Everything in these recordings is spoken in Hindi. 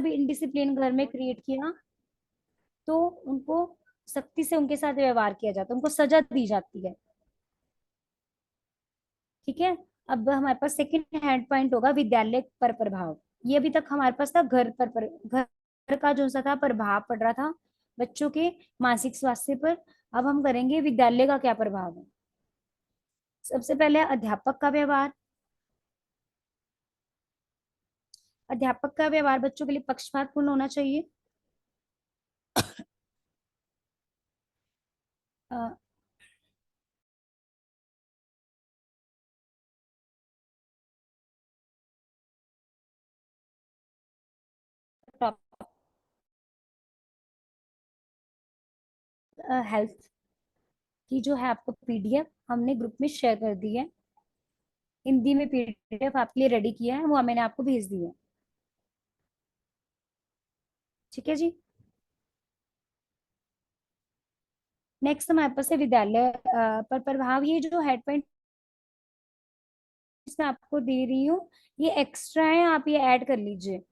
भी इनडिसिप्लिन घर में क्रिएट किया तो उनको सख्ती से उनके साथ व्यवहार किया जाता है, उनको सजा दी जाती है। ठीक है। अब हमारे पास सेकंड हैंड पॉइंट होगा विद्यालय पर प्रभाव। ये अभी तक हमारे पास था घर का जो सा था प्रभाव पड़ रहा था बच्चों के मानसिक स्वास्थ्य पर। अब हम करेंगे विद्यालय का क्या प्रभाव है। सबसे पहले अध्यापक का व्यवहार। अध्यापक का व्यवहार बच्चों के लिए पक्षपातपूर्ण होना चाहिए। अ, हेल्थ की जो है आपको पीडीएफ हमने ग्रुप में शेयर कर दी है। हिंदी में पीडीएफ आपके लिए रेडी किया है, वो मैंने आपको भेज दी है। ठीक है जी। नेक्स्ट हमारे पास है विद्यालय पर प्रभाव। ये जो हेड पॉइंट मैं आपको दे रही हूँ ये एक्स्ट्रा है, आप ये ऐड कर लीजिए।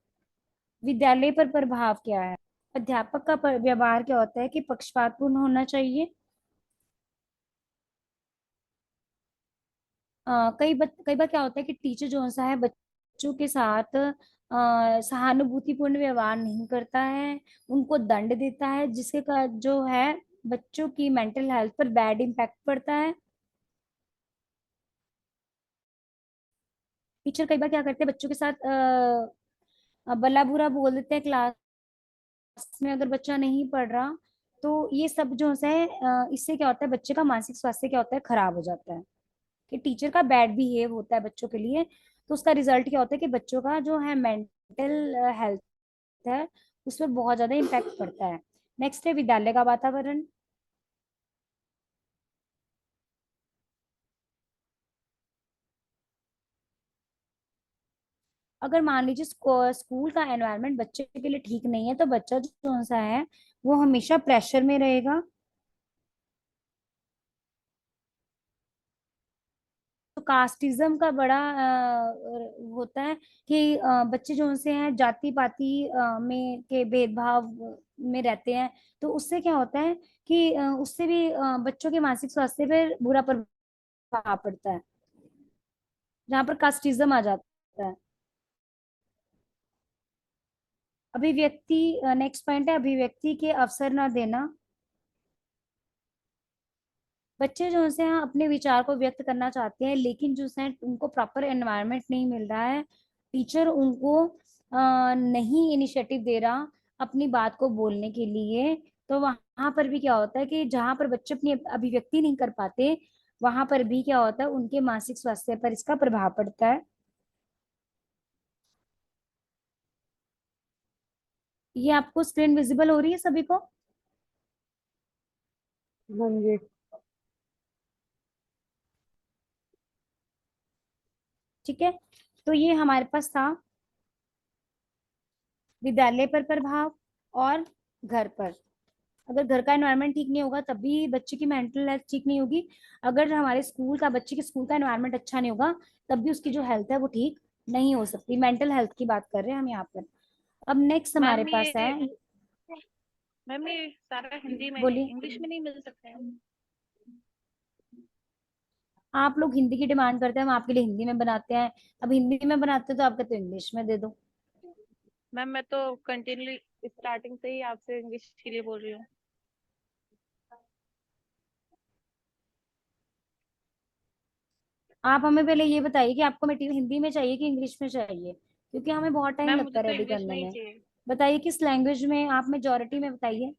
विद्यालय पर प्रभाव क्या है। अध्यापक का व्यवहार क्या होता है कि पक्षपातपूर्ण होना चाहिए। कई बार क्या होता है कि टीचर जो सा है बच्चों के साथ सहानुभूतिपूर्ण व्यवहार नहीं करता है, उनको दंड देता है, जिसके का जो है बच्चों की मेंटल हेल्थ पर बैड इम्पैक्ट पड़ता है। टीचर कई बार क्या करते हैं बच्चों के साथ भला बुरा बोल देते हैं क्लास में, अगर बच्चा नहीं पढ़ रहा तो ये सब जो है इससे क्या होता है बच्चे का मानसिक स्वास्थ्य क्या होता है खराब हो जाता है। कि टीचर का बैड बिहेव होता है बच्चों के लिए, तो उसका रिजल्ट क्या होता है कि बच्चों का जो है मेंटल हेल्थ है उस पर बहुत ज्यादा इम्पैक्ट पड़ता है। नेक्स्ट है विद्यालय का वातावरण। अगर मान लीजिए स्कूल का एनवायरनमेंट बच्चे के लिए ठीक नहीं है तो बच्चा जो सा है वो हमेशा प्रेशर में रहेगा। तो कास्टिज्म का बड़ा होता है कि बच्चे जो से हैं जाति पाति में के भेदभाव में रहते हैं। तो उससे क्या होता है कि उससे भी बच्चों के मानसिक स्वास्थ्य पर बुरा प्रभाव पड़ता है, जहाँ पर कास्टिज्म आ जाता है। अभिव्यक्ति नेक्स्ट पॉइंट है अभिव्यक्ति के अवसर ना देना। बच्चे जो से हैं अपने विचार को व्यक्त करना चाहते हैं लेकिन जो है उनको प्रॉपर एनवायरनमेंट नहीं मिल रहा है, टीचर उनको नहीं इनिशिएटिव दे रहा अपनी बात को बोलने के लिए। तो वहां पर भी क्या होता है कि जहां पर बच्चे अपनी अभिव्यक्ति नहीं कर पाते वहां पर भी क्या होता है उनके मानसिक स्वास्थ्य पर इसका प्रभाव पड़ता है। ये आपको स्क्रीन विजिबल हो रही है सभी को। हाँ जी। ठीक है। तो ये हमारे पास था विद्यालय पर प्रभाव और घर पर। अगर घर का एनवायरनमेंट ठीक नहीं होगा तब भी बच्चे की मेंटल हेल्थ ठीक नहीं होगी। अगर हमारे स्कूल का बच्चे के स्कूल का एनवायरनमेंट अच्छा नहीं होगा तब भी उसकी जो हेल्थ है वो ठीक नहीं हो सकती। मेंटल हेल्थ की बात कर रहे हैं हम यहाँ पर। अब नेक्स्ट हमारे मैम पास है। ये सारा हिंदी में है, बोलिए। इंग्लिश में नहीं मिल सकता है? आप लोग हिंदी की डिमांड करते हैं हम आपके लिए हिंदी में बनाते हैं। अब हिंदी में बनाते हैं तो आप कहते हो इंग्लिश में दे दो। मैम मैं तो कंटिन्यू स्टार्टिंग से ही आपसे इंग्लिश के लिए बोल रही हूँ। आप हमें पहले ये बताइए कि आपको मटेरियल हिंदी में चाहिए कि इंग्लिश में चाहिए, क्योंकि हमें बहुत टाइम मैम लगता मुझे है तो रेडी इंग्लिश करने में ही में। चाहिए। बताइए किस लैंग्वेज में, आप मेजोरिटी में बताइए।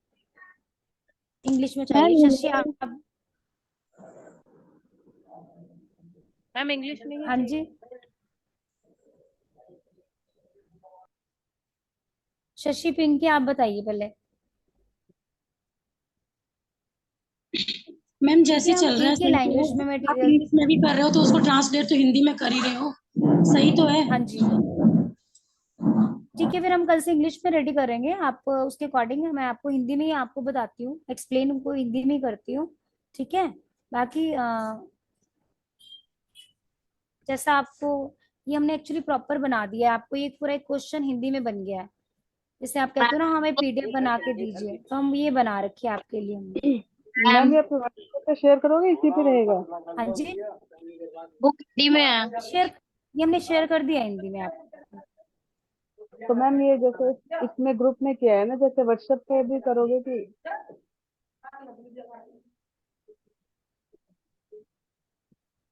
इंग्लिश में मैम चाहिए शशि हिंदी आप। मैम इंग्लिश में ही हाँ जी। चाहिए। शशि पिंकी आप बताइए पहले। मैम क्योंकि जैसे हम चल रहा है एक ही सही तो लैंग्वेज में है। आप मटेरियल। इंग्लिश में भी कर रहे हो तो उसको ट्रांसलेट तो हिंदी में कर ही रहे हो, सही तो है। हाँ जी। ठीक है फिर हम कल से इंग्लिश में रेडी करेंगे, आप उसके अकॉर्डिंग मैं आपको हिंदी में ही आपको बताती हूँ, एक्सप्लेन उनको हिंदी में ही करती हूँ। ठीक है। बाकी जैसा आपको ये हमने एक्चुअली प्रॉपर बना दिया है, आपको ये पूरा एक क्वेश्चन हिंदी में बन गया है। जैसे आप कहते हो ना हमें पीडीएफ बना के दीजिए, तो हम ये बना रखी है आपके लिए हमने। मैम ये अपने व्हाट्सएप पे शेयर करोगे, इसी पे रहेगा? हाँ जी, बुक हिंदी में है। शेयर, ये हमने शेयर कर दिया हिंदी में आपको। तो मैम ये जैसे इसमें ग्रुप में किया है ना, जैसे व्हाट्सएप पे भी करोगे कि?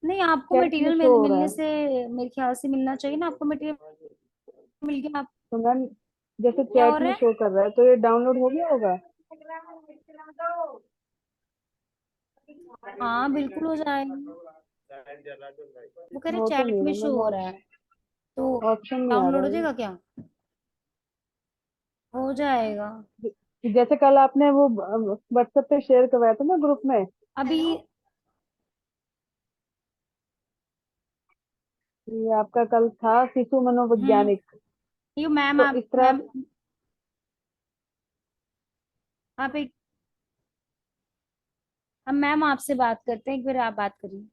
नहीं, आपको चैट में मटेरियल शो हो रहा मिलने है। से, मेरे ख्याल से मिलना चाहिए ना आपको मटेरियल, मिल गया आप। तो मैम जैसे क्या हो चैट रहा में है? शो कर रहा है, तो ये डाउनलोड हो गया होगा? हाँ बिल्कुल हो जाएगा। वो कह रहे हो तो चैट नहीं में रहा शो मैम, हो रहा है, तो ऑप्शन नहीं आ डाउनलोड रहा हो जाएगा क्या? हो जाएगा है। जैसे कल आपने वो व्हाट्सएप पे शेयर करवाया था ना ग्रुप में, अभी। ये आपका कल था शिशु मनोवैज्ञानिक। ये मैम, तो आप इस तरह मैम, आप एक, हम मैम आपसे बात करते हैं, एक बार आप बात करिए।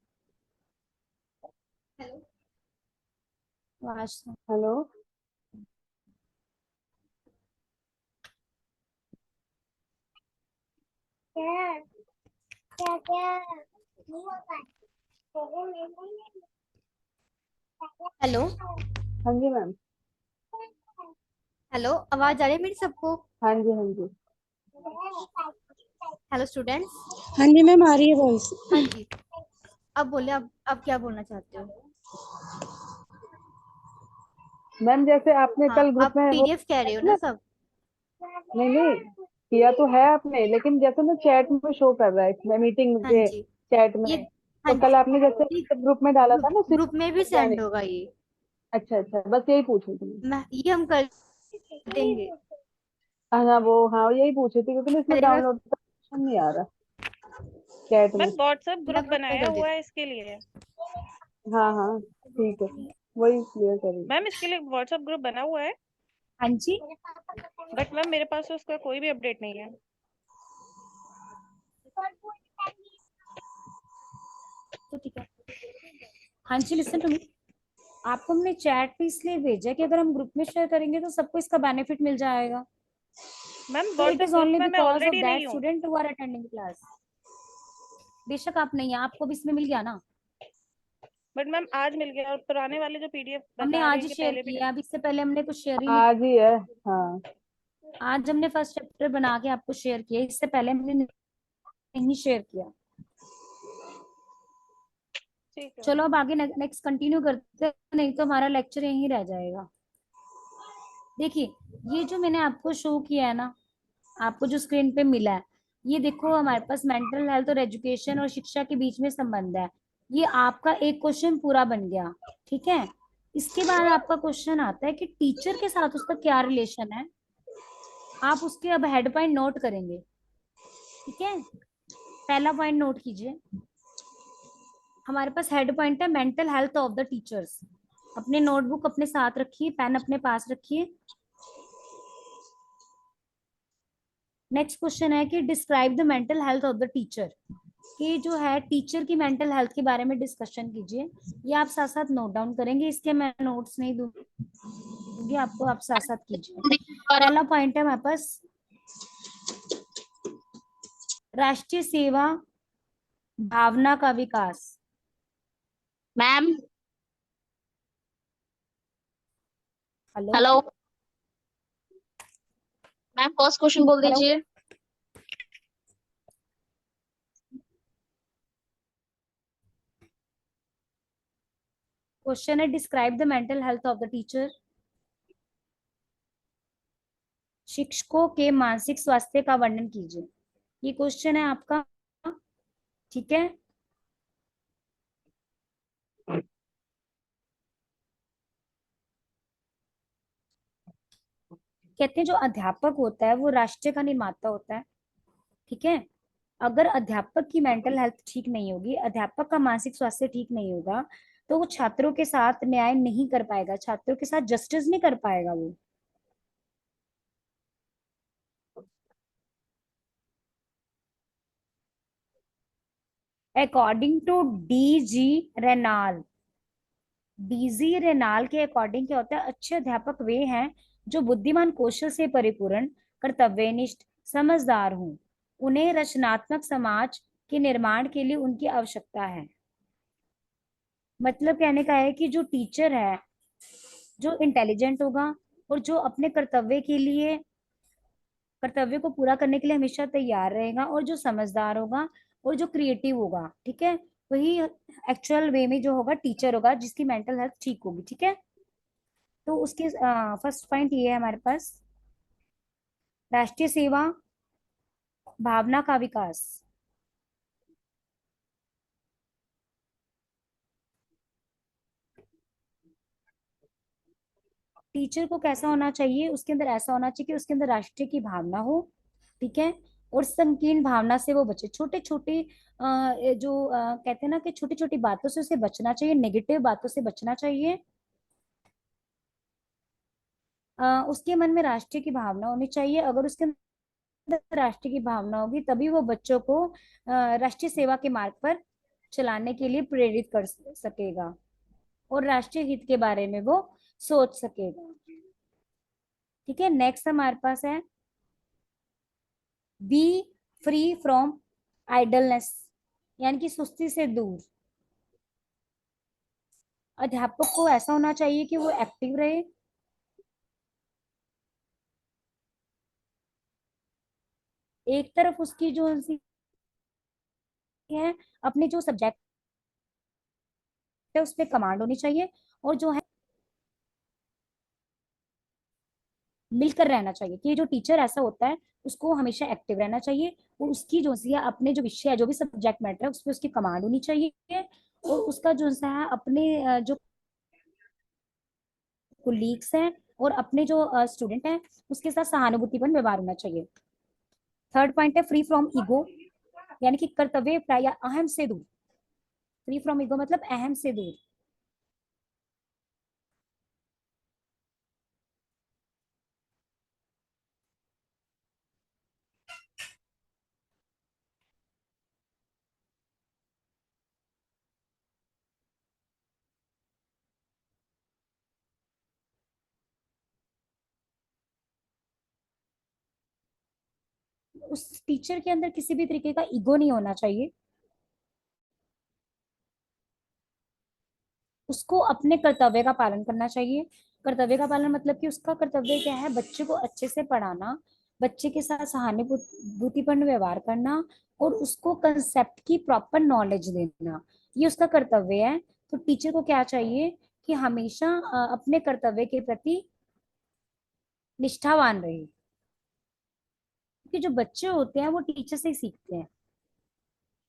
हेलो, आवाज हेलो। हेलो। हाँ जी मैम। हेलो, आवाज आ रही है मेरी सबको? हाँ जी हाँ जी। Hello students. हाँ जी मैम, आ रही है वॉइस। हाँ जी, अब बोले, अब क्या बोलना चाहते हो? मैम जैसे आपने हाँ, कल ग्रुप आप में वो पीडीएफ कह रहे हो ना ना, सब? नहीं नहीं, किया तो है आपने, लेकिन जैसे ना चैट में शो कर रहा है इसमें मीटिंग हाँ के जी, चैट ये, में। हाँ तो कल आपने जैसे जी, ग्रुप में डाला था ग्रुप ना ग्रुप में भी सेंड वैज्ञानिक। होगा ये। अच्छा अच्छा, बस यही पूछ रही थी। मैं ये हम कर देंगे। हाँ वो, हाँ यही पूछी थी, क्योंकि ना इसमें अरे मैं डाउनलोड का ऑप्शन नहीं आ रहा चैट में। मैम व्हाट्सएप मैं ग्रुप ग्रुप में बनाया कर हुआ देती है इसके लिए। हाँ हाँ ठीक है, वही क्लियर करेंगे। मैम इसके लिए व्हाट्सएप ग्रुप बना हुआ है, हाँ जी, बट मैम मेरे पास उसका कोई भी अपडेट नहीं है। तो ठीक है। हाँ जी, लिसन टू मी, आपको हमने चैट पे इसलिए भेजा कि अगर हम ग्रुप में शेयर करेंगे तो सबको इसका बेनिफिट मिल जाएगा। मैम तो it WhatsApp is group only में मैं बिकॉज ऑफ ऑलरेडी दैट नहीं हूँ। Student who are attending class. बेशक आप नहीं है, आपको भी इसमें मिल गया ना। बट मैम आज मिल गया, और पुराने वाले जो पीडीएफ हमने बता रहे आज हैं ही कि शेयर पहले भी किया, अब इससे पहले हमने कुछ शेयर ही नहीं। आज ही है। हाँ आज हमने फर्स्ट चैप्टर बना के आपको शेयर किया, इससे पहले हमने नहीं शेयर किया। ठीक है। चलो अब आगे नेक्स्ट कंटिन्यू करते हैं, नहीं तो हमारा लेक्चर यहीं रह जाएगा। देखिए, ये जो मैंने आपको शो किया है ना, आपको जो स्क्रीन पे मिला है, ये देखो हमारे पास मेंटल हेल्थ और एजुकेशन और शिक्षा के बीच में संबंध है। ये आपका एक क्वेश्चन पूरा बन गया, ठीक है। इसके बाद आपका क्वेश्चन आता है कि टीचर के साथ उसका क्या रिलेशन है। आप उसके अब हेड पॉइंट नोट करेंगे, ठीक है। पहला पॉइंट नोट कीजिए, हमारे पास हेड पॉइंट है mental health of the teachers. अपने नोटबुक अपने साथ रखिए, पेन अपने पास रखिए। नेक्स्ट क्वेश्चन है कि describe the mental health of the teacher. कि जो है टीचर की मेंटल हेल्थ के बारे में डिस्कशन कीजिए। ये आप साथ साथ नोट डाउन करेंगे, इसके मैं नोट्स नहीं दूंगी आपको, आप साथ साथ कीजिए। पहला पॉइंट है हमारे पास राष्ट्रीय सेवा भावना का विकास। Ma'am. Hello, hello ma'am, first question बोल हेलो, दीजिए। क्वेश्चन है describe the mental health of the teacher. शिक्षकों के मानसिक स्वास्थ्य का वर्णन कीजिए, ये क्वेश्चन है आपका, ठीक है। कहते हैं जो अध्यापक होता है वो राष्ट्र का निर्माता होता है, ठीक है। अगर अध्यापक की मेंटल हेल्थ ठीक नहीं होगी, अध्यापक का मानसिक स्वास्थ्य ठीक नहीं होगा, तो वो छात्रों के साथ न्याय नहीं कर पाएगा, छात्रों के साथ जस्टिस नहीं कर पाएगा वो। अकॉर्डिंग टू डीजी रेनाल, डीजी रेनाल के अकॉर्डिंग क्या होता है, अच्छे अध्यापक वे हैं जो बुद्धिमान कौशल से परिपूर्ण, कर्तव्यनिष्ठ, समझदार हों। उन्हें रचनात्मक समाज के निर्माण के लिए उनकी आवश्यकता है। मतलब कहने का है कि जो टीचर है, जो इंटेलिजेंट होगा और जो अपने कर्तव्य को पूरा करने के लिए हमेशा तैयार रहेगा, और जो समझदार होगा और जो क्रिएटिव होगा, ठीक है, वही एक्चुअल वे में जो होगा टीचर होगा, जिसकी मेंटल हेल्थ ठीक होगी। ठीक है, तो उसके फर्स्ट पॉइंट ये है हमारे पास, राष्ट्रीय सेवा भावना का विकास। टीचर को कैसा होना चाहिए, उसके अंदर ऐसा होना चाहिए कि उसके अंदर राष्ट्रीय की भावना हो, ठीक है, और संकीर्ण भावना से वो बचे। छोटे छोटे कहते हैं ना कि छोटी छोटी बातों से उसे बचना चाहिए, नेगेटिव बातों से बचना चाहिए। उसके मन में राष्ट्रीय की भावना होनी चाहिए। अगर उसके अंदर राष्ट्रीय की भावना होगी तभी वो बच्चों को राष्ट्रीय सेवा के मार्ग पर चलाने के लिए प्रेरित कर सकेगा, और राष्ट्रीय हित के बारे में वो सोच सकेगा। ठीक है, नेक्स्ट हमारे पास है बी फ्री फ्रॉम आइडलनेस, यानी कि सुस्ती से दूर। अध्यापक को ऐसा होना चाहिए कि वो एक्टिव रहे, एक तरफ उसकी जो है अपने जो सब्जेक्ट है उस पर कमांड होनी चाहिए, और जो है मिलकर रहना चाहिए। कि जो टीचर ऐसा होता है उसको हमेशा एक्टिव रहना चाहिए, और उसकी जो है अपने जो विषय है, जो भी सब्जेक्ट मैटर है, उस पर उसकी कमांड होनी चाहिए, और उसका जो है अपने जो कुलीग्स हैं और अपने जो स्टूडेंट हैं उसके साथ सहानुभूतिपूर्ण व्यवहार होना चाहिए। थर्ड पॉइंट है फ्री फ्रॉम ईगो, यानी कि कर्तव्य प्राय अहम से दूर। फ्री फ्रॉम ईगो मतलब अहम से दूर। उस टीचर के अंदर किसी भी तरीके का ईगो नहीं होना चाहिए। उसको अपने कर्तव्य का पालन करना चाहिए। कर्तव्य का पालन मतलब कि उसका कर्तव्य क्या है, बच्चे को अच्छे से पढ़ाना, बच्चे के साथ सहानुभूतिपूर्ण व्यवहार करना, और उसको कंसेप्ट की प्रॉपर नॉलेज देना, ये उसका कर्तव्य है। तो टीचर को क्या चाहिए कि हमेशा अपने कर्तव्य के प्रति निष्ठावान रहे, क्योंकि जो बच्चे होते हैं वो टीचर से ही सीखते हैं।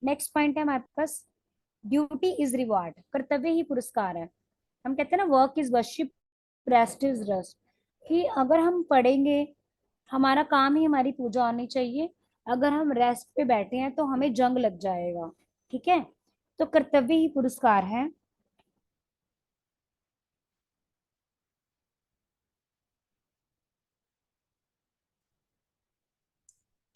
नेक्स्ट पॉइंट है हमारे पास ड्यूटी इज रिवॉर्ड, कर्तव्य ही पुरस्कार है। हम कहते हैं ना work is worship, rest is rust, कि अगर हम पढ़ेंगे, हमारा काम ही हमारी पूजा होनी चाहिए। अगर हम रेस्ट पे बैठे हैं तो हमें जंग लग जाएगा। ठीक है, तो कर्तव्य ही पुरस्कार है।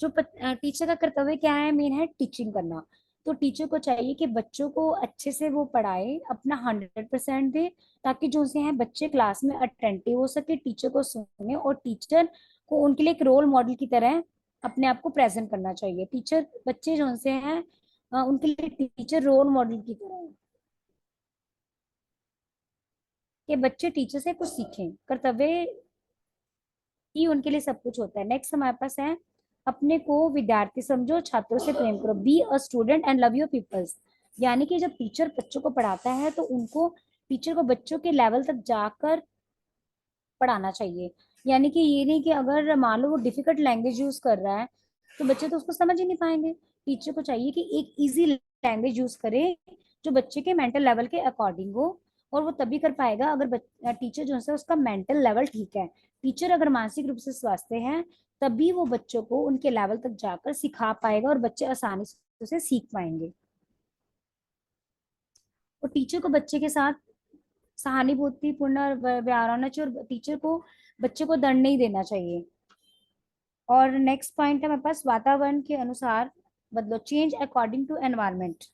जो टीचर का कर्तव्य क्या है, मेन है टीचिंग करना। तो टीचर को चाहिए कि बच्चों को अच्छे से वो पढ़ाए, अपना 100% दे, ताकि जो से हैं बच्चे क्लास में अटेंटिव हो सके, टीचर को सुने, और टीचर को उनके लिए एक रोल मॉडल की तरह अपने आप को प्रेजेंट करना चाहिए। टीचर बच्चे जो से हैं उनके लिए टीचर रोल मॉडल की तरह है, कि बच्चे टीचर से कुछ सीखें। कर्तव्य ही उनके लिए सब कुछ होता है। नेक्स्ट हमारे पास है अपने को विद्यार्थी समझो, छात्रों से प्रेम करो, be a student and love your peoples. यानी कि जब टीचर बच्चों को पढ़ाता है तो उनको टीचर को बच्चों के लेवल तक जाकर पढ़ाना चाहिए। यानी कि ये नहीं कि अगर मान लो वो डिफिकल्ट लैंग्वेज यूज कर रहा है तो बच्चे तो उसको समझ ही नहीं पाएंगे। टीचर को चाहिए कि एक इजी लैंग्वेज यूज करे जो बच्चे के मेंटल लेवल के अकॉर्डिंग हो, और वो तभी कर पाएगा अगर टीचर जो है उसका मेंटल लेवल ठीक है। टीचर अगर मानसिक रूप से स्वस्थ है तभी वो बच्चों को उनके लेवल तक जाकर सिखा पाएगा, और बच्चे आसानी से उसे सीख पाएंगे। और टीचर को बच्चे के साथ सहानुभूतिपूर्ण व्यवहार होना चाहिए, और टीचर को बच्चे को दंड नहीं देना चाहिए। और नेक्स्ट पॉइंट है हमारे पास वातावरण के अनुसार बदलो, change according to environment.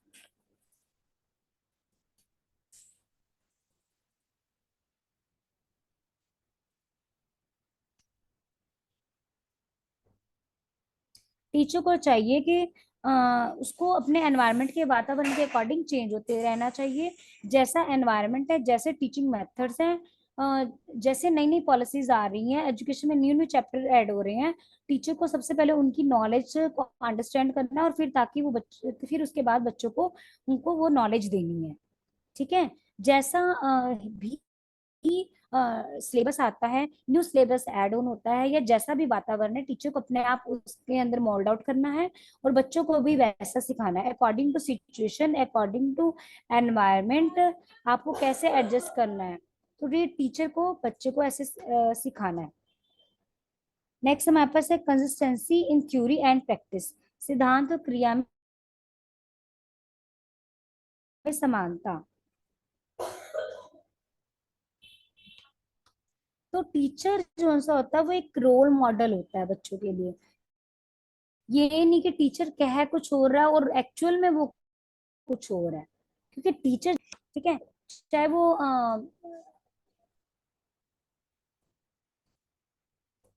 Teacher को चाहिए कि उसको अपने एनवायरनमेंट के वातावरण के अकॉर्डिंग चेंज होते रहना चाहिए। जैसा एनवायरनमेंट है, जैसे टीचिंग मेथड्स हैं, जैसे नई नई पॉलिसीज आ रही हैं, एजुकेशन में न्यू न्यू चैप्टर ऐड हो रहे हैं, टीचर को सबसे पहले उनकी नॉलेज को अंडरस्टैंड करना है, और फिर ताकि वो बच्चे, फिर उसके बाद बच्चों को उनको वो नॉलेज देनी है। ठीक है। जैसा भी सिलेबस आता है, न्यू सिलेबस ऐड ऑन होता है, या जैसा भी वातावरण है, टीचर को अपने आप उसके अंदर मोल्ड आउट करना है, और बच्चों को भी वैसा सिखाना है, according to situation, according to environment, आपको कैसे एडजस्ट करना है। तो ये टीचर को बच्चे को ऐसे सिखाना है। नेक्स्ट हमारे पास है consistency in theory and practice, सिद्धांत और क्रिया में समानता। तो टीचर जो सा होता है वो एक रोल मॉडल होता है बच्चों के लिए। ये नहीं कि टीचर कह कुछ हो रहा है और एक्चुअल में वो कुछ हो रहा है, क्योंकि टीचर, ठीक है, चाहे वो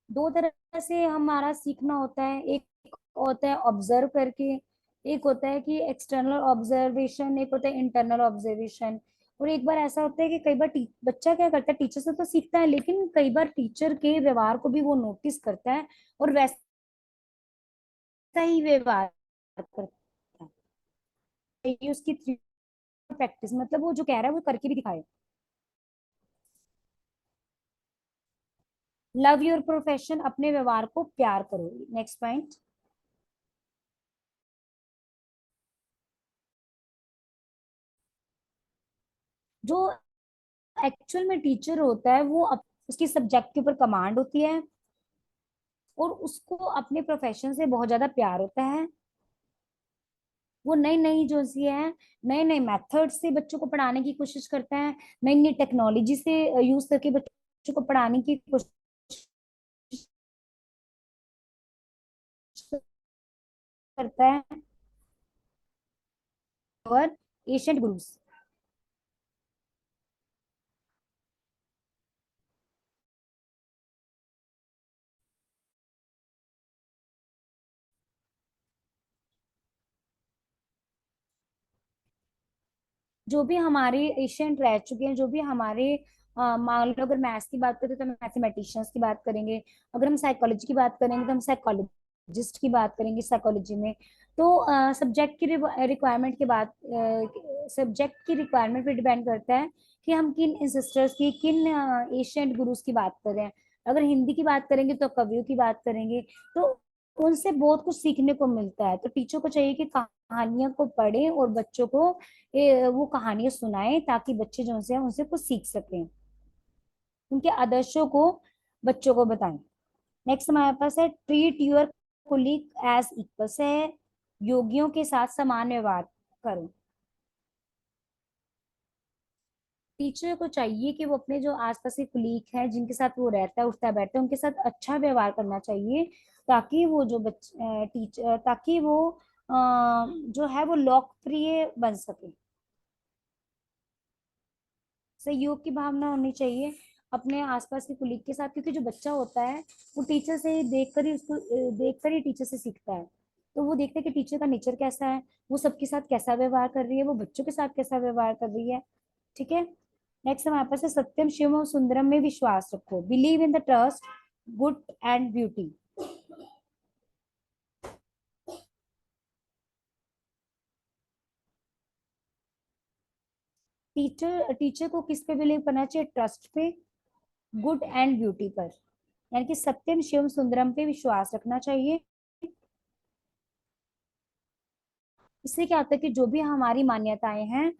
दो तरह से हमारा सीखना होता है। एक होता है ऑब्जर्व करके, एक होता है कि एक्सटर्नल ऑब्जर्वेशन, एक होता है इंटरनल ऑब्जर्वेशन। और एक बार ऐसा होता है कि कई बार बच्चा क्या करता है, टीचर से तो सीखता है, लेकिन कई बार टीचर के व्यवहार को भी वो नोटिस करता है और वैसा ही व्यवहार करता है। ये उसकी प्रैक्टिस, मतलब वो जो कह रहा है वो करके भी दिखाए। लव योर प्रोफेशन, अपने व्यवहार को प्यार करो। Next point. जो एक्चुअल में टीचर होता है वो उसकी सब्जेक्ट के ऊपर कमांड होती है, और उसको अपने प्रोफेशन से बहुत ज्यादा प्यार होता है। वो नई नई जो सी है, नए नए मेथड से बच्चों को पढ़ाने की कोशिश करता है, नई नई टेक्नोलॉजी से यूज करके बच्चों को पढ़ाने की कोशिश करता है। और एशियंट गुरुज, जो भी हमारे एशियंट रह चुके हैं, जो भी हमारे मान लो अगर मैथ्स की बात करें तो मैथमेटिशियंस की बात करेंगे, अगर हम साइकोलॉजी की बात करेंगे तो हम साइकोलॉजिस्ट की बात करेंगे साइकोलॉजी में। तो सब्जेक्ट की रिक्वायरमेंट के बाद, सब्जेक्ट की रिक्वायरमेंट पे डिपेंड करता है कि हम किन इंसिस्टर्स की, किन एशियंट गुरुज की बात कर रहे हैं। अगर हिंदी की बात करेंगे तो कवियों की बात करेंगे, तो उनसे बहुत कुछ सीखने को मिलता है। तो टीचर को चाहिए कि कहानियों को पढ़े और बच्चों को वो कहानियां सुनाएं, ताकि बच्चे जो है उनसे कुछ सीख सकें, उनके आदर्शों को बच्चों को बताएं। नेक्स्ट हमारे पास है treat your colleague as equals, है योगियों के साथ समान व्यवहार करो। टीचर को चाहिए कि वो अपने जो आसपास के कुलीग हैं, जिनके साथ वो रहता है, उठता बैठता है, उनके साथ अच्छा व्यवहार करना चाहिए, ताकि वो जो टीचर, ताकि वो जो है वो लोकप्रिय बन सके। सहयोग की भावना होनी चाहिए अपने आसपास के कुलीग के साथ, क्योंकि जो बच्चा होता है वो टीचर से देखकर ही, उसको देखकर ही टीचर से सीखता है। तो वो देखते हैं कि टीचर का नेचर कैसा है, वो सबके साथ कैसा व्यवहार कर रही है, वो बच्चों के साथ कैसा व्यवहार कर रही है। ठीक है। नेक्स्ट हमारे पास है सत्यम शिवम और सुंदरम में विश्वास रखो, believe in the trust good and beauty. Teacher को किस पे बिलीव करना चाहिए? ट्रस्ट पे, गुड एंड ब्यूटी पर, यानी कि सत्यम शिवम सुंदरम पे विश्वास रखना चाहिए। इससे क्या होता है कि जो भी हमारी मान्यताएं हैं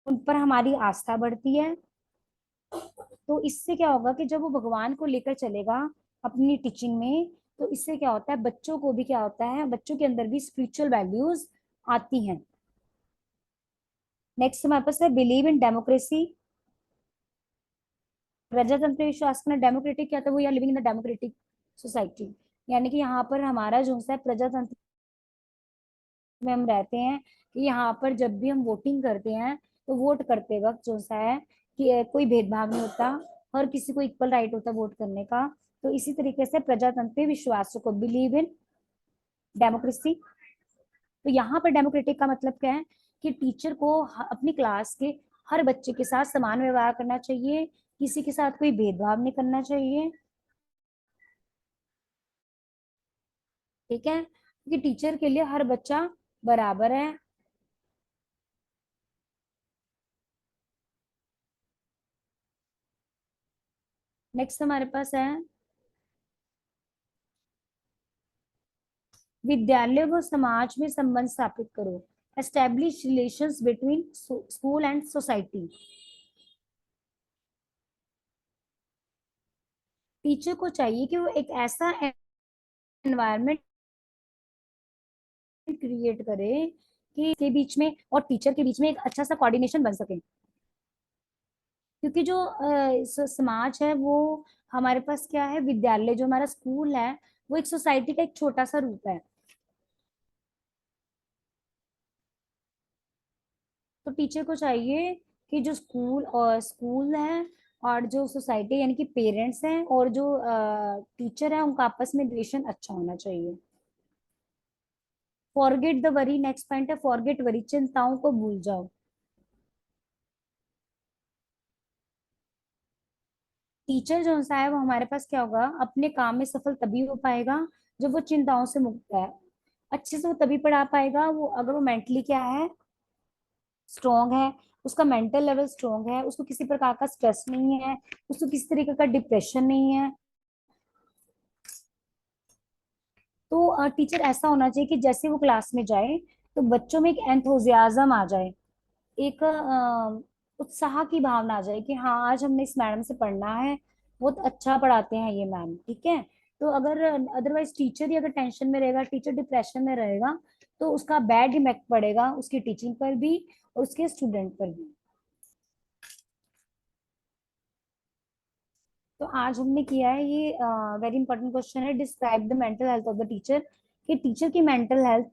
उन पर हमारी आस्था बढ़ती है। तो इससे क्या होगा कि जब वो भगवान को लेकर चलेगा अपनी टीचिंग में, तो इससे क्या होता है, बच्चों को भी क्या होता है, बच्चों के अंदर भी स्पिरिचुअल वैल्यूज आती हैं। नेक्स्ट हमारे पास है बिलीव इन डेमोक्रेसी, प्रजातंत्र विश्वास करना। डेमोक्रेटिक क्या था, वो यार living in the democratic society, यानी कि यहाँ पर हमारा जो है प्रजातंत्र में हम रहते हैं, कि यहाँ पर जब भी हम वोटिंग करते हैं तो वोट करते वक्त जो सा है कि कोई भेदभाव नहीं होता, हर किसी को इक्वल राइट होता है वोट करने का। तो इसी तरीके से प्रजातंत्र पे विश्वास रखो, बिलीव इन डेमोक्रेसी। तो यहाँ पर डेमोक्रेटिक का मतलब क्या है कि टीचर को अपनी क्लास के हर बच्चे के साथ समान व्यवहार करना चाहिए, किसी के साथ कोई भेदभाव नहीं करना चाहिए, ठीक है, क्योंकि टीचर के लिए हर बच्चा बराबर है। नेक्स्ट हमारे पास है विद्यालय व समाज में संबंध स्थापित करो, establish relations between school and society. Teacher को चाहिए कि वो एक ऐसा एनवायरनमेंट क्रिएट करे कि के बीच में और टीचर के बीच में एक अच्छा सा कोऑर्डिनेशन बन सके, क्योंकि जो समाज है वो हमारे पास क्या है, विद्यालय जो हमारा स्कूल है वो एक सोसाइटी का एक छोटा सा रूप है। तो टीचर को चाहिए कि जो स्कूल है और जो सोसाइटी यानी कि पेरेंट्स हैं और जो टीचर है उनका आपस में रिलेशन अच्छा होना चाहिए। Forget the worry, next point है फॉरगेट वरी, चिंताओं को भूल जाओ। टीचर जो सा है वो हमारे पास क्या होगा, अपने काम में सफल तभी हो पाएगा जब वो चिंताओं से मुक्त है। अच्छे से वो तभी पढ़ा पाएगा वो अगर वो मेंटली क्या है, स्ट्रॉन्ग है, उसका मेंटल लेवल स्ट्रॉन्ग है, उसको किसी प्रकार का स्ट्रेस नहीं है, उसको किसी तरीके का डिप्रेशन नहीं है। तो टीचर ऐसा होना चाहिए कि जैसे वो क्लास में जाए तो बच्चों में एक एंथुजियाज्म आ जाए, एक उत्साह की भावना आ जाए कि हाँ आज हमने इस मैडम से पढ़ना है, बहुत अच्छा पढ़ाते हैं ये मैम, ठीक है। तो अगर अदरवाइज टीचर ही अगर टेंशन में रहेगा, टीचर डिप्रेशन में रहेगा, तो उसका बैड इम्पैक्ट पड़ेगा उसकी टीचिंग पर भी और उसके स्टूडेंट पर भी। तो आज हमने किया है ये वेरी इंपॉर्टेंट क्वेश्चन है, describe the mental health of the teacher, कि टीचर की मेंटल हेल्थ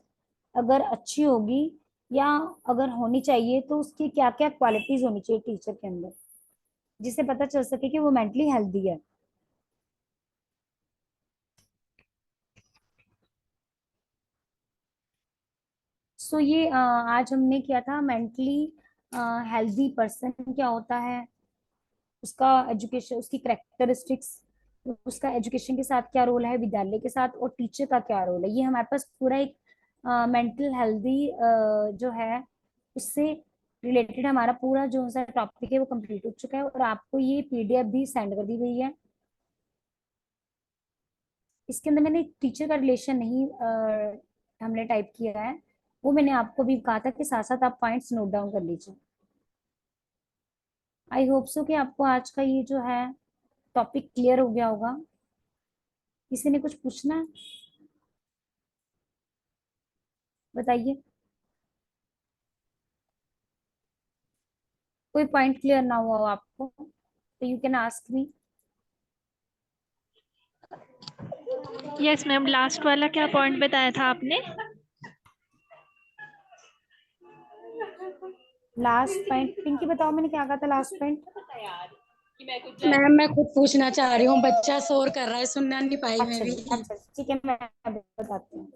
अगर अच्छी होगी या अगर होनी चाहिए तो उसकी क्या क्या क्वालिटीज होनी चाहिए टीचर के अंदर, जिससे पता चल सके कि वो मेंटली हेल्दी है। सो ये आज हमने किया था मेंटली हेल्दी पर्सन क्या होता है, उसका एजुकेशन, उसकी करेक्टरिस्टिक्स, उसका एजुकेशन के साथ क्या रोल है, विद्यालय के साथ, और टीचर का क्या रोल है। ये हमारे पास पूरा एक मेंटल हेल्दी जो है उससे रिलेटेड हमारा पूरा जो सा टॉपिक है वो कंप्लीट हो चुका है, और आपको ये पीडीएफ भी सेंड कर दी गई है। इसके अंदर मैंने टीचर का रिलेशन नहीं हमने टाइप किया है, वो मैंने आपको भी कहा था कि साथ साथ आप पॉइंट्स नोट डाउन कर लीजिए। आई होप सो कि आपको आज का ये जो है टॉपिक क्लियर हो गया होगा। किसी ने कुछ पूछना है, बताइए। कोई पॉइंट क्लियर ना हुआ हो आपको तो you can ask me. Yes ma'am, last वाला क्या पॉइंट बताया था आपने? लास्ट पॉइंट पिंकी बताओ, मैंने क्या कहा था लास्ट पॉइंट? मैम मैं खुद पूछना चाह रही हूँ, बच्चा शोर कर रहा है, सुनना नहीं पाई मैं अच्छा भी। जी, अच्छा ठीक है, मैं अभी बताती हूँ।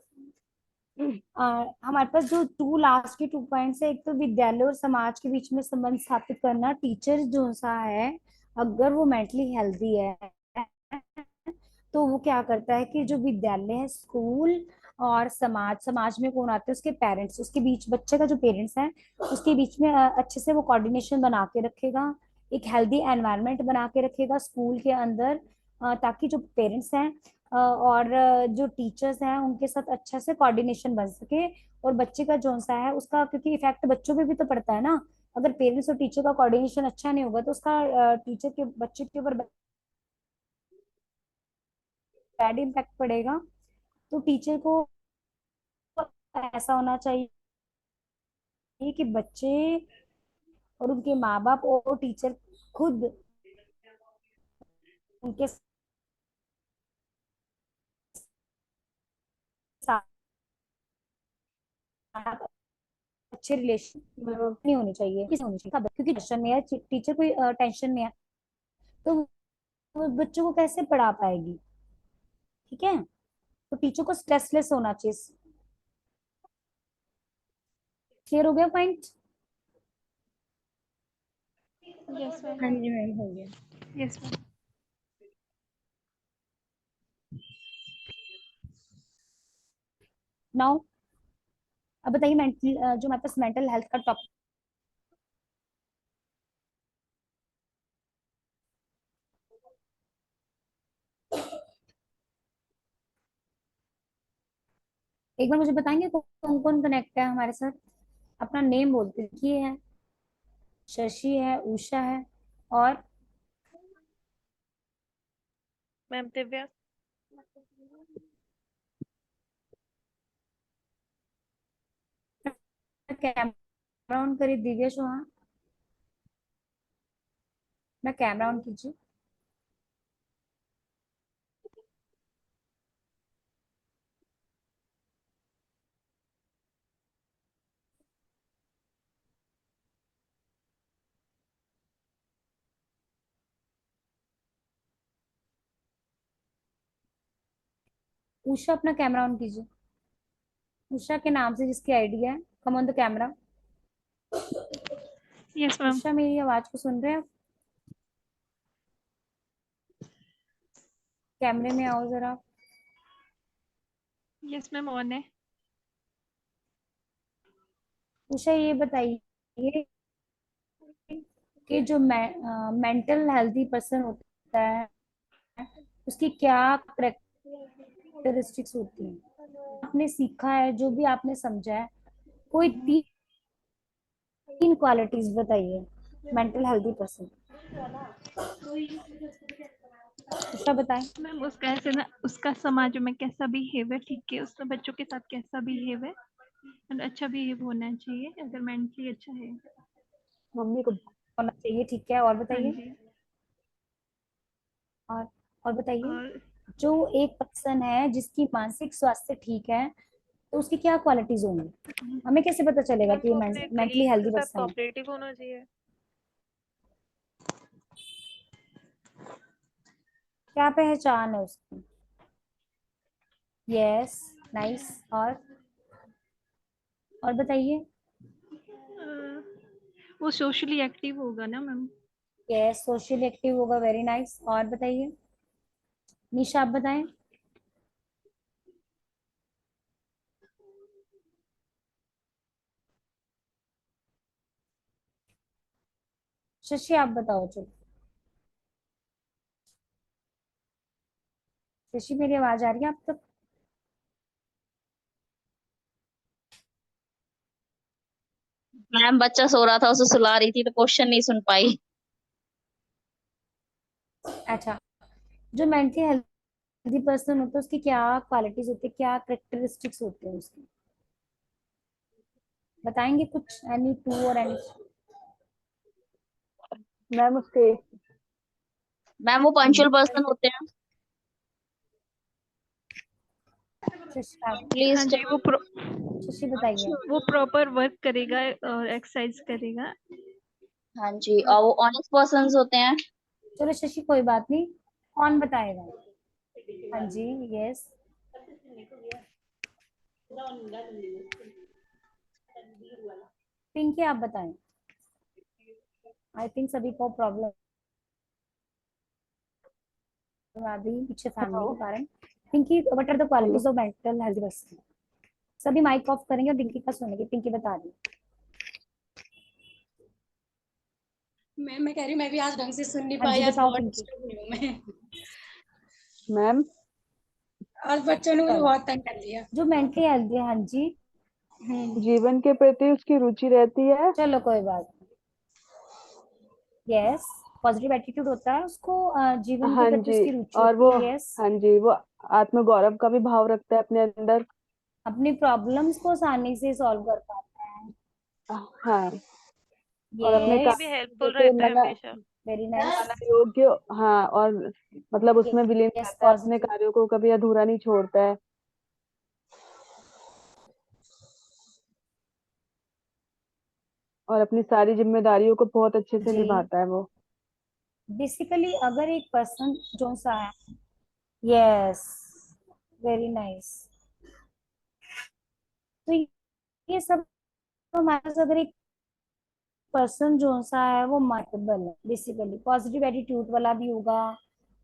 हमारे पास जो टू लास्ट के 2 पॉइंट्स है, एक तो विद्यालय और समाज के बीच में संबंध स्थापित करना। टीचर जो सा है अगर वो मेंटली हेल्दी है तो वो क्या करता है कि जो विद्यालय है, स्कूल और समाज, समाज में कौन आते हैं, उसके पेरेंट्स, उसके बीच बच्चे का जो पेरेंट्स है उसके बीच में अच्छे से वो कोऑर्डिनेशन बना के रखेगा, एक हेल्दी एनवायरनमेंट बना के रखेगा स्कूल के अंदर, ताकि जो पेरेंट्स हैं और जो टीचर्स हैं उनके साथ अच्छा से कोऑर्डिनेशन बन सके। और बच्चे का जो सा है उसका, क्योंकि इफेक्ट बच्चों पे भी तो पड़ता है ना, अगर पेरेंट्स और टीचर का कोऑर्डिनेशन अच्छा नहीं होगा तो उसका टीचर के बच्चे के ऊपर बैड इम्पैक्ट पड़ेगा। तो टीचर को ऐसा होना चाहिए कि बच्चे और उनके माँ बाप और टीचर खुद उनके साथ अच्छे रिलेशन नहीं होने चाहिए, किसी होनी चाहिए, क्योंकि टेंशन में है टीचर, कोई टेंशन में है तो वो बच्चों को कैसे पढ़ा पाएगी। ठीक है, तो टीचर को स्ट्रेसलेस होना चाहिए। क्लियर हो गया पॉइंट? Yes ma'am. हाँ जी मैम, हो गया। Yes ma'am. नाउ अब बताइए मेंटल, जो हमारे पास मेंटल हेल्थ का टॉपिक, एक बार मुझे बताएंगे कौन कौन कनेक्ट है हमारे साथ? अपना नेम बोलते हैं। ये है, शशि है, उषा है, और मैम दिव्या। कैमरा ऑन करिए दिव्या चौहान, ना कैमरा ऑन कीजिए। उषा अपना कैमरा ऑन कीजिए। उषा के नाम से जिसकी आईडी है, come on the camera. Yes ma'am. Usha मेरी आवाज को सुन रहे हैं? कैमरे में आओ जरा। यस मैम, ऑन है। उषा ये बताइए कि जो मेंटल हेल्थी पर्सन होता है उसकी क्या कैरेक्टरिस्टिक्स होती हैं? आपने सीखा है, जो भी आपने समझा है, कोई तीन क्वालिटीज बताइए मेंटल हेल्थी पर्सन। उषा बताएं। मैम उसका ऐसे ना, उसका समाज में कैसा बिहेवियर, ठीक है, उसका बच्चों के साथ कैसा बिहेव है, और अच्छा बिहेव होना चाहिए अगर मेंटली अच्छा है। मम्मी को। होना चाहिए, ठीक है, और हाँ बताइए। जी। और और बताइए, और जो एक पर्सन है जिसकी मानसिक स्वास्थ्य ठीक है, तो उसकी क्या क्वालिटीज होंगी? हमें कैसे पता चलेगा मैम कि ये वो अपने मेंटली कलीग के हेल्दी साथ पर्सन है? कोऑपरेटिव होना चाहिए। क्या पहचान है उसकी? Yes, nice. और बताइए। वो सोशली एक्टिव होगा ना मैम। यस, सोशल एक्टिव होगा, वेरी नाइस। और बताइए, निशा आप बताएं। शशि आप बताओ। चलो शशि, मेरी आवाज आ रही है आप तक? मैम बच्चा सो रहा था, उसे सुला रही थी तो क्वेश्चन नहीं सुन पाई। अच्छा, जो मेंटली हेल्दी पर्सन होता है उसकी क्या क्वालिटीज होती है, क्या करेक्टरिस्टिक्स होते हैं उसकी? बताएंगे कुछ, एनी टू और एनी? मैम उसके मैम वो पंक्चुअल पर्सन होते हैं। शशि हाँ एटलीस्ट जी, शशि बताइए। वो प्रॉपर वर्क करेगा और एक्सरसाइज करेगा। हाँ जी, और वो ऑनेस्ट पर्सन होते हैं। चलो शशि, कोई बात नहीं, कौन बताएगा? हाँ जी, यस। पिंकी आप बताएं। आई थिंक सभी को प्रॉब्लम आ गई पीछे फैमिली हेलो। के कारण। Pinky, what are the hello. Qualities of mental health person? सभी माइक ऑफ करेंगे और पिंकी का सुनेंगे। पिंकी बता रही। मैं कह रही हूँ, मैं भी आज ढंग से सुन नहीं हाँ पाई, जी, आज बताओ बहुत पिंकी। डिस्टर्ब हुई हूँ मैं। मैम आज बच्चों ने मुझे चलो, बहुत तंग कर दिया। जो मेंटली हेल्दी है, हाँ जी, जीवन के प्रति उसकी रुचि रहती है। चलो कोई बात नहीं। यस, पॉजिटिव एटीट्यूड होता है उसको, जीवन के हाँ प्रति जी। उसकी रुचि और होती वो, है। यस, हाँ जी, वो आत्मगौरव का भी भाव रखता है अपने अंदर। अपनी प्रॉब्लम्स को आसानी से सॉल्व कर पाता है। हाँ। और अपने ये यस, भी कार्य हेल्पफुल जैसे रहता है हमेशा। Very nice. योग्य। हाँ, और मतलब उसमें विलीन यस, रहता है, अपने पॉजिटिव। कार्यों को कभी अधूरा नहीं छोड़ता है। और अपनी सारी जिम्मेदारियों को बहुत अच्छे से जी, निभाता है वो। बेसिकली अगर एक पर्सन जो सा है, यस, वेरी नाइस। तो ये सब हमारे पास अगर एक पर्सन जो सा है वो मार्केबल है, बेसिकली पॉजिटिव एटीट्यूड वाला भी होगा,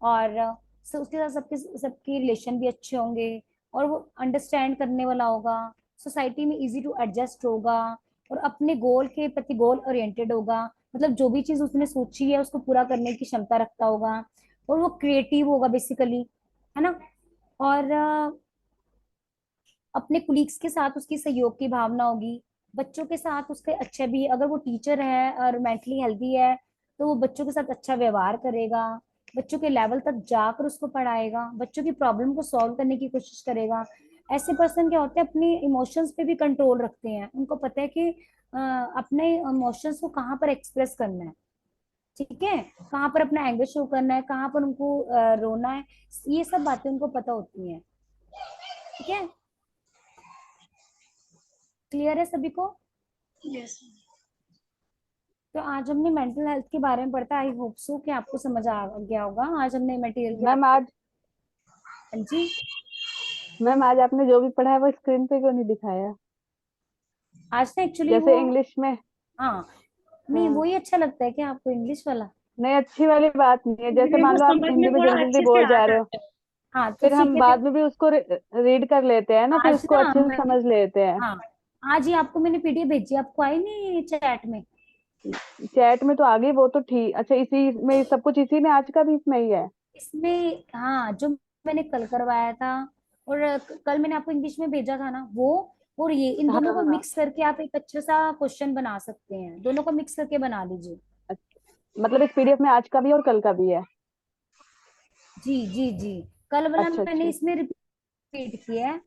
और उसके साथ सबके सबके रिलेशन भी अच्छे होंगे, और वो अंडरस्टैंड करने वाला होगा, सोसाइटी में इजी टू एडजस्ट होगा, और अपने गोल के प्रति गोल ओरिएंटेड होगा, मतलब जो भी चीज उसने सोची है उसको पूरा करने की क्षमता रखता होगा, और वो क्रिएटिव होगा बेसिकली, है ना। और अपने कुलीग्स के साथ उसकी सहयोग की भावना होगी, बच्चों के साथ उसके अच्छे भी, अगर वो टीचर है और मेंटली हेल्दी है तो वो बच्चों के साथ अच्छा व्यवहार करेगा, बच्चों के लेवल तक जाकर उसको पढ़ाएगा, बच्चों की प्रॉब्लम को सॉल्व करने की कोशिश करेगा। ऐसे पर्सन क्या होते हैं, अपनी इमोशंस पे भी कंट्रोल रखते हैं, उनको पता है कि अपने इमोशंस को कहाँ पर एक्सप्रेस करना है, ठीक है, कहाँ पर अपना एंगर शो करना है, कहाँ पर उनको रोना है, ये सब बातें उनको पता होती हैं, ठीक है। क्लियर है सभी को? यस। तो आज हमने मेंटल हेल्थ के बारे में पढ़ा, आई होप सो कि आपको समझ आ गया होगा। आज हमने मटेरियल के मैम आज हाँ जी, मैम आज आपने जो भी पढ़ा है वो स्क्रीन पे क्यों नहीं दिखाया? आज ना एक्चुअली जैसे वो, इंग्लिश में। हाँ नहीं हाँ, वही अच्छा लगता है क्या आपको इंग्लिश वाला? नहीं अच्छी वाली बात नहीं है, जैसे मेरे को मान लो आप समझ हिंदी में में थोड़ा जल्दी जल्दी अच्छे से बोल आ जा रहे हो, जाता है। हाँ तो फिर ठीक हम है बाद फिर में भी उसको रीड कर लेते हैं ना, फिर आज उसको ना अच्छे से समझ लेते हैं। हाँ आज ही आपको मैंने पीडीएफ भेजी, आपको आई नहीं चैट में? चैट में तो आ गई वो तो ठीक, अच्छा इसी में सब कुछ, इसी में आज का भी इसमें ही है? इसमें हाँ, जो मैंने कल करवाया था, और कल मैंने आपको इंग्लिश में भेजा था ना वो, और ये इन हाँ दोनों को हाँ। मिक्स करके आप एक अच्छा सा क्वेश्चन बना सकते हैं, दोनों को मिक्स करके बना लीजिए। मतलब इस पीडीएफ में आज का भी और कल का भी है? जी जी जी, कल वाला अच्छा मैंने अच्छा। इसमें रिपीट किया है,